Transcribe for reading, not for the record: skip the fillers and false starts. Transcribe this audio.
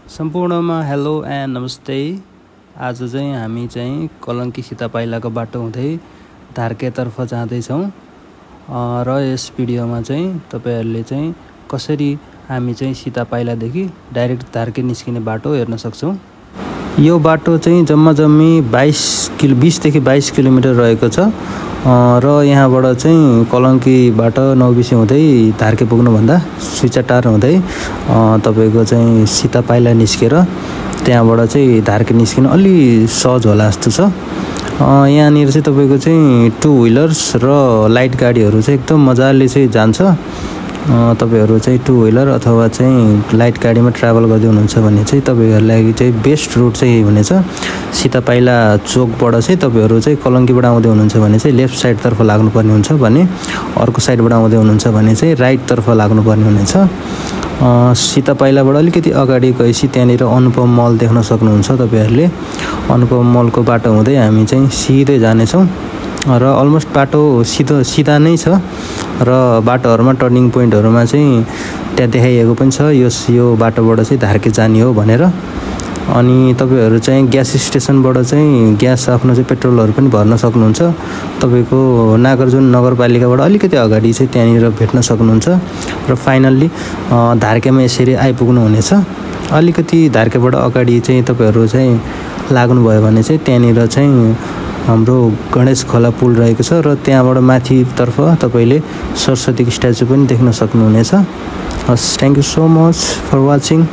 सम्पूर्णमा hello and नमस्ते। आज चाहिँ हामी चाहिँ कलङ्की सीतापाइलाको बाटो हुँदै धार्केतर्फ जाँदैछौँ र यस भिडियोमा चाहिँ तपाईहरुले चाहिँ कसरी हामी चाहिँ सीतापाइलादेखि डाइरेक्ट धार्के निस्किने बाटो हेर्न सक्छौँ। यो बाटो चाहिँ जम्मी 20 देखि 22 किलोमिटर रहेको छ र यहाँबाट चाहिँ कलङ्कीबाट नौबिसी हुँदै धार्के पुग्नुभन्दा सुइचाटार हुँदै तपाईको चाहिँ सीतापाइला निस्केर त्यहाँबाट चाहिँ धार्के निस्किन अलि सहज होला जस्तो छ। यहाँनिर चाहिँ तपाईको चाहिँ टु व्हीलर्स र लाइट गाडीहरू चाहिँ एकदम मजाले चाहिँ जान्छ। तपाईहरु चाहिँ टु व्हीलर अथवा चाहिँ लाइट गाडीमा ट्राभल गर्दै हुनुहुन्छ भने चाहिँ तपाईहरुलाई चाहिँ बेस्ट रुट चाहिँ यही हुनेछ। सीतापाइला चोकबाट चाहिँ तपाईहरु चाहिँ कलङ्कीबाट आउँदै हुनुहुन्छ भने चाहिँ लेफ्ट साइड तर्फ लाग्नुपर्ने हुन्छ भने अर्को साइडबाट आउँदै हुनुहुन्छ भने चाहिँ राइट तर्फ लाग्नुपर्ने हुनेछ। सीतापाइलाबाट अलिकति अगाडि गएपछि त्यहाँनिर अनुपम मल देख्न सक्नुहुन्छ तपाईहरुले। अनुपम मलको बाटो हुँदै हामी चाहिँ सिधै जानेछौँ र अलमोस्ट बाटो सिधा नै छ र बाटोहरुमा टर्निङ पोइन्टहरुमा चाहिँ त्यहाँ देखाइएको पनि छ यो बाटोबाट चाहिँ धार्के जाने हो भनेर। अनि तपाईहरु चाहिँ ग्यास स्टेसनबाट चाहिँ ग्यास आफ्नो चाहिँ पेट्रोलहरु पनि भर्न सक्नुहुन्छ। तपाईको नागार्जुन नगरपालिकाबाट अलिकति अगाडि चाहिँ त्यहाँनिर भेट्न सक्नुहुन्छ र फाइनल्ली धार्केमा यसरी आइपुग्नु हुनेछ। अलिकति धार्केबाट अगाडि चाहिँ तपाईहरु चाहिँ लाग्नु भयो भने चाहिँ त्यहाँनिर चाहिँ हाम्रो गणेश खोला पुल रहेको छ र त्यहाँबाट माथितर्फ तपाईले सरस्वतीको स्ट्याचु पनि देख्न सक्नुहुनेछ। Thank you so much for watching.